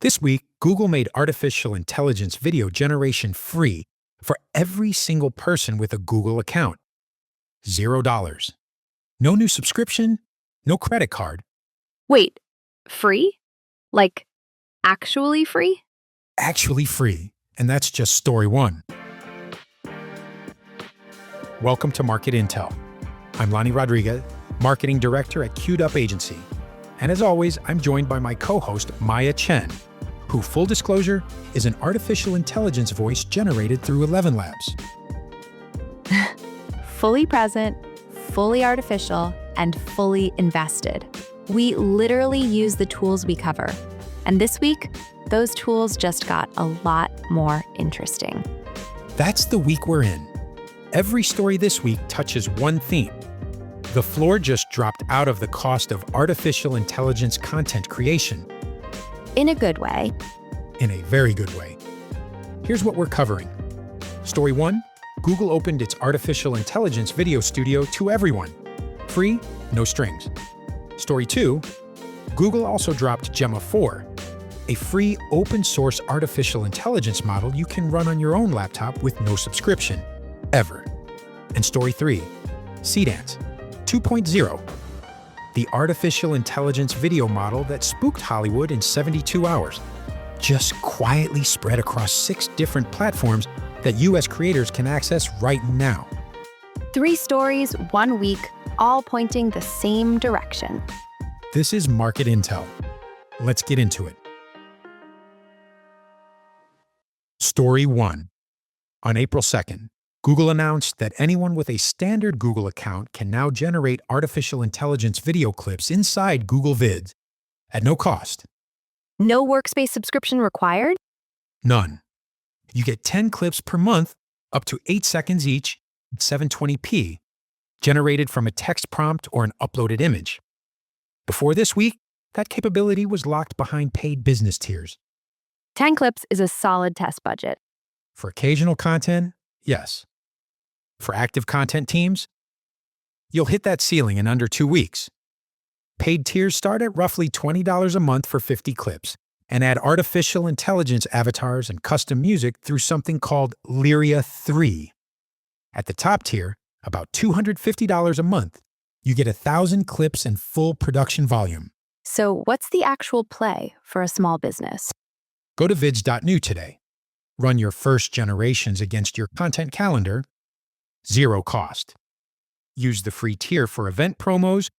This week, Google made artificial intelligence video generation free for every single person with a Google account. $0. No new subscription, no credit card. Wait, free? Like, actually free? Actually free. And that's just story one. Welcome to Market Intel. I'm Lonnie Rodriguez, Marketing Director at Queued Up Agency. And as always, I'm joined by my co-host, Maya Chen, who, full disclosure, is an artificial intelligence voice generated through ElevenLabs. Fully present, fully artificial, and fully invested. We literally use the tools we cover. And this week, those tools just got a lot more interesting. That's the week we're in. Every story this week touches one theme. The floor just dropped out of the cost of artificial intelligence content creation. In a good way. In a very good way. Here's what we're covering. Story one, Google opened its artificial intelligence video studio to everyone. Free, no strings. Story two, Google also dropped Gemma 4, a free open source artificial intelligence model you can run on your own laptop with no subscription, ever. And story three, Seedance 2.0, the artificial intelligence video model that spooked Hollywood in 72 hours, just quietly spread across 6 different platforms that US creators can access right now. 3 stories, 1 week, all pointing the same direction. This is Market Intel. Let's get into it. Story 1. On April 2nd, Google announced that anyone with a standard Google account can now generate artificial intelligence video clips inside Google Vids at no cost. No workspace subscription required? None. You get 10 clips per month, up to 8 seconds each, 720p, generated from a text prompt or an uploaded image. Before this week, that capability was locked behind paid business tiers. 10 clips is a solid test budget. For occasional content, yes. For active content teams, you'll hit that ceiling in under 2 weeks. Paid tiers start at roughly $20 a month for 50 clips and add artificial intelligence avatars and custom music through something called Lyria 3. At the top tier, about $250 a month, you get 1,000 clips and full production volume. So what's the actual play for a small business? Go to vids.new today. Run your first generations against your content calendar, 0 cost. Use the free tier for event promos,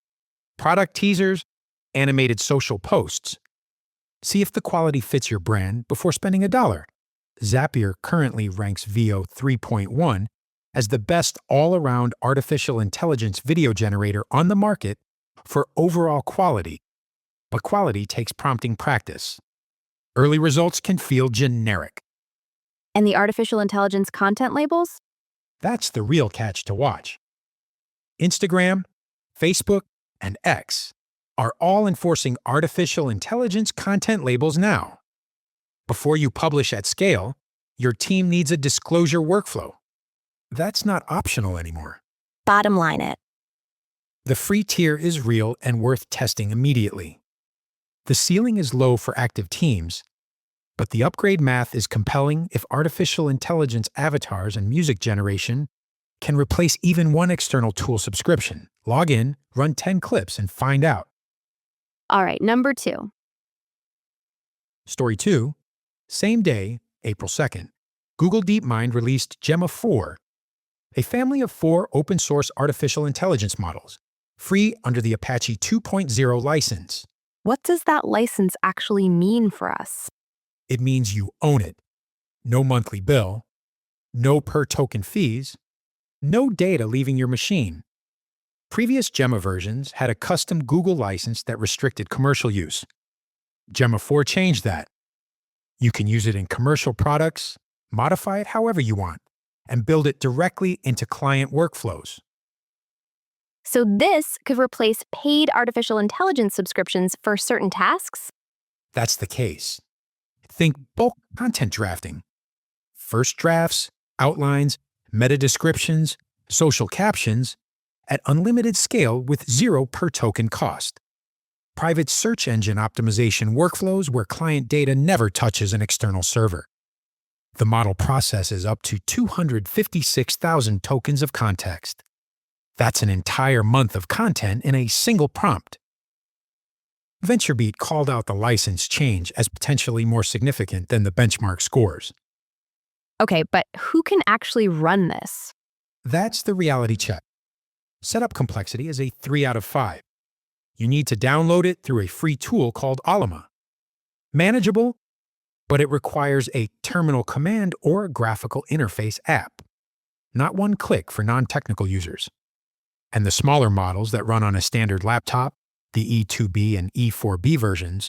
product teasers, animated social posts. See if the quality fits your brand before spending $1. Zapier currently ranks Veo 3.1 as the best all-around artificial intelligence video generator on the market for overall quality. But quality takes prompting practice. Early results can feel generic. And the artificial intelligence content labels? That's the real catch to watch. Instagram, Facebook, and X are all enforcing artificial intelligence content labels now. Before you publish at scale, your team needs a disclosure workflow. That's not optional anymore. Bottom line it. The free tier is real and worth testing immediately. The ceiling is low for active teams, but the upgrade math is compelling if artificial intelligence avatars and music generation can replace even one external tool subscription. Log in, run 10 clips, and find out. All right, number 2. Story 2. Same day, April 2nd, Google DeepMind released Gemma 4, a family of 4 open-source artificial intelligence models, free under the Apache 2.0 license. What does that license actually mean for us? It means you own it. No monthly bill, no per-token fees, no data leaving your machine. Previous Gemma versions had a custom Google license that restricted commercial use. Gemma 4 changed that. You can use it in commercial products, modify it however you want, and build it directly into client workflows. So this could replace paid artificial intelligence subscriptions for certain tasks? That's the case. Think bulk content drafting. First drafts, outlines, meta descriptions, social captions, at unlimited scale with 0 per token cost. private search engine optimization workflows where client data never touches an external server. The model processes up to 256,000 tokens of context. That's an entire month of content in a single prompt. VentureBeat called out the license change as potentially more significant than the benchmark scores. Okay, but who can actually run this? That's the reality check. Setup complexity is a 3 out of 5. You need to download it through a free tool called Alema. Manageable, but it requires a terminal command or graphical interface app. Not one click for non-technical users. And the smaller models that run on a standard laptop, the E2B and E4B versions,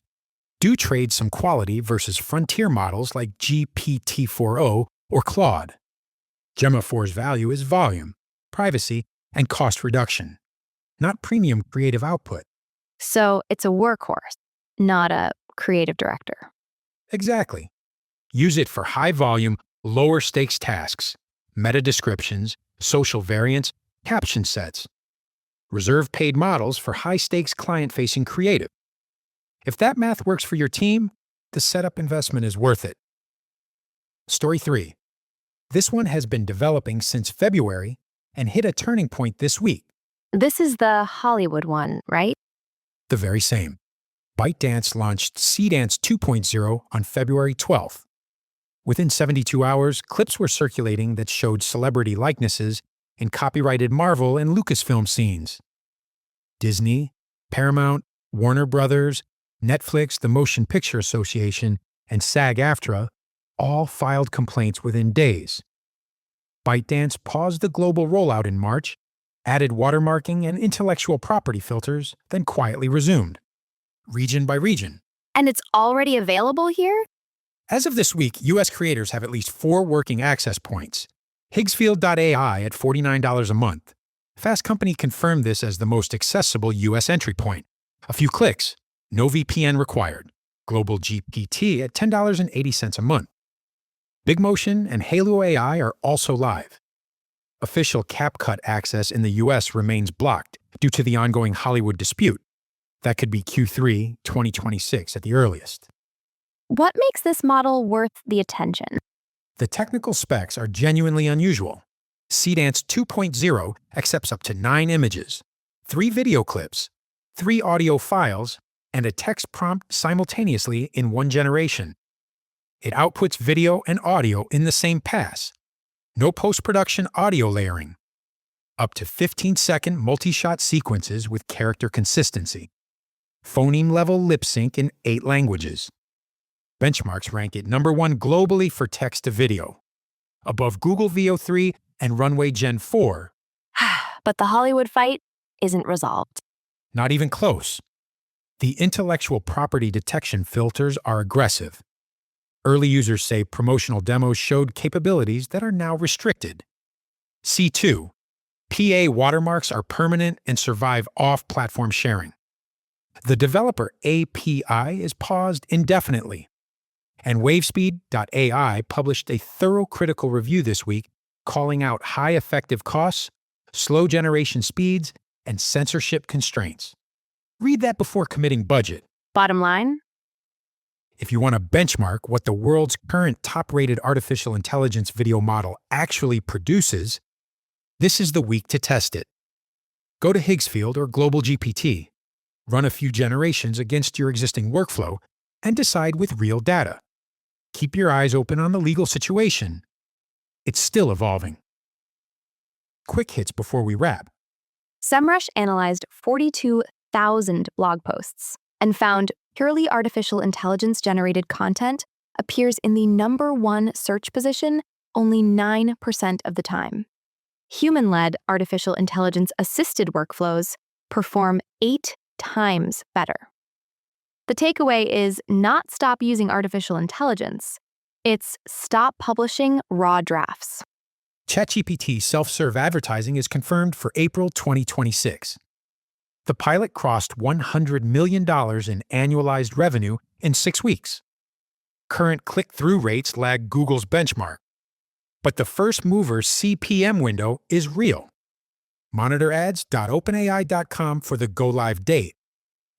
do trade some quality versus frontier models like GPT-4o or Claude. Gemma 4's value is volume, privacy, and cost reduction, not premium creative output. So it's a workhorse, not a creative director. Exactly. Use it for high-volume, lower-stakes tasks, meta descriptions, social variants, caption sets. Reserve paid models for high-stakes client-facing creative. If that math works for your team, the setup investment is worth it. Story 3. This one has been developing since February and hit a turning point this week. This is the Hollywood one, right? The very same. ByteDance launched Seedance 2.0 on February 12th. Within 72 hours, clips were circulating that showed celebrity likenesses in copyrighted Marvel and Lucasfilm scenes. Disney, Paramount, Warner Brothers, Netflix, the Motion Picture Association, and SAG-AFTRA all filed complaints within days. ByteDance paused the global rollout in March, added watermarking and intellectual property filters, then quietly resumed, region by region. And it's already available here? As of this week, U.S. creators have at least 4 working access points. Higgsfield.ai at $49 a month. Fast Company confirmed this as the most accessible U.S. entry point. A few clicks, no VPN required. Global GPT at $10.80 a month. BigMotion and Halo AI are also live. Official CapCut access in the U.S. remains blocked due to the ongoing Hollywood dispute. That could be Q3 2026 at the earliest. What makes this model worth the attention? The technical specs are genuinely unusual. Seedance 2.0 accepts up to 9 images, 3 video clips, 3 audio files, and a text prompt simultaneously in one generation. It outputs video and audio in the same pass. No post-production audio layering. Up to 15-second multi-shot sequences with character consistency. Phoneme-level lip sync in 8 languages. Benchmarks rank it number 1 globally for text-to-video, above Google VO3 and Runway Gen 4. But the Hollywood fight isn't resolved. Not even close. The intellectual property detection filters are aggressive. Early users say promotional demos showed capabilities that are now restricted. C2. PA watermarks are permanent and survive off-platform sharing. The developer API is paused indefinitely. And Wavespeed.ai published a thorough critical review this week calling out high effective costs, slow generation speeds, and censorship constraints. Read that before committing budget. Bottom line? If you want to benchmark what the world's current top-rated artificial intelligence video model actually produces, this is the week to test it. Go to Higgsfield or Global GPT, run a few generations against your existing workflow, and decide with real data. Keep your eyes open on the legal situation. It's still evolving. Quick hits before we wrap. Semrush analyzed 42,000 blog posts and found purely artificial intelligence-generated content appears in the number 1 search position only 9% of the time. Human-led artificial intelligence-assisted workflows perform 8 times better. The takeaway is not stop using artificial intelligence. It's stop publishing raw drafts. ChatGPT self-serve advertising is confirmed for April 2026. The pilot crossed $100 million in annualized revenue in 6 weeks. Current click-through rates lag Google's benchmark. But the first mover CPM window is real. Monitor ads.openai.com for the go-live date.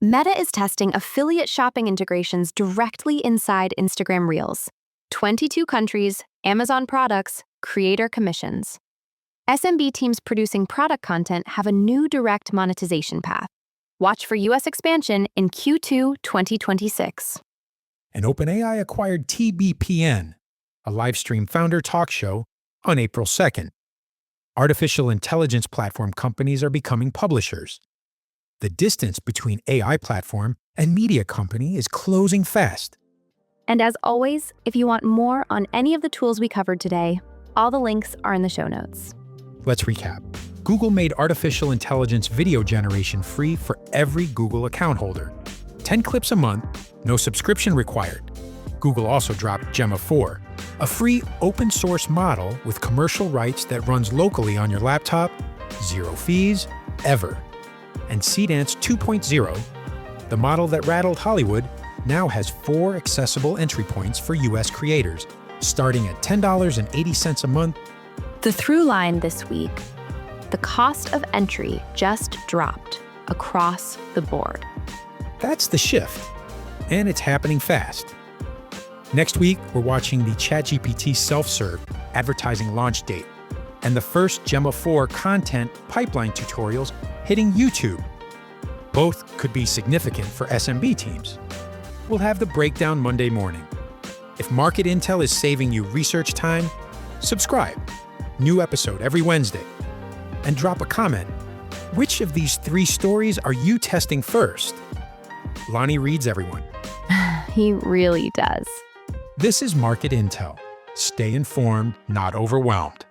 Meta is testing affiliate shopping integrations directly inside Instagram Reels. 22 countries, Amazon products, creator commissions. SMB teams producing product content have a new direct monetization path. Watch for US expansion in Q2 2026. And OpenAI acquired TBPN, a livestream founder talk show, on April 2nd. Artificial intelligence platform companies are becoming publishers. The distance between AI platform and media company is closing fast. And as always, if you want more on any of the tools we covered today, all the links are in the show notes. Let's recap. Google made artificial intelligence video generation free for every Google account holder. 10 clips a month, no subscription required. Google also dropped Gemma 4, a free open-source model with commercial rights that runs locally on your laptop, zero fees, ever. And Seedance 2.0, the model that rattled Hollywood, now has 4 accessible entry points for US creators, starting at $10.80 a month. The through line this week: the cost of entry just dropped across the board. That's the shift, and it's happening fast. Next week, we're watching the ChatGPT self-serve advertising launch date and the first Gemma 4 content pipeline tutorials hitting YouTube. Both could be significant for SMB teams. We'll have the breakdown Monday morning. If market intel is saving you research time, subscribe. New episode every Wednesday. And drop a comment. Which of these 3 stories are you testing first? Lonnie reads everyone. He really does. This is Market Intel. Stay informed, not overwhelmed.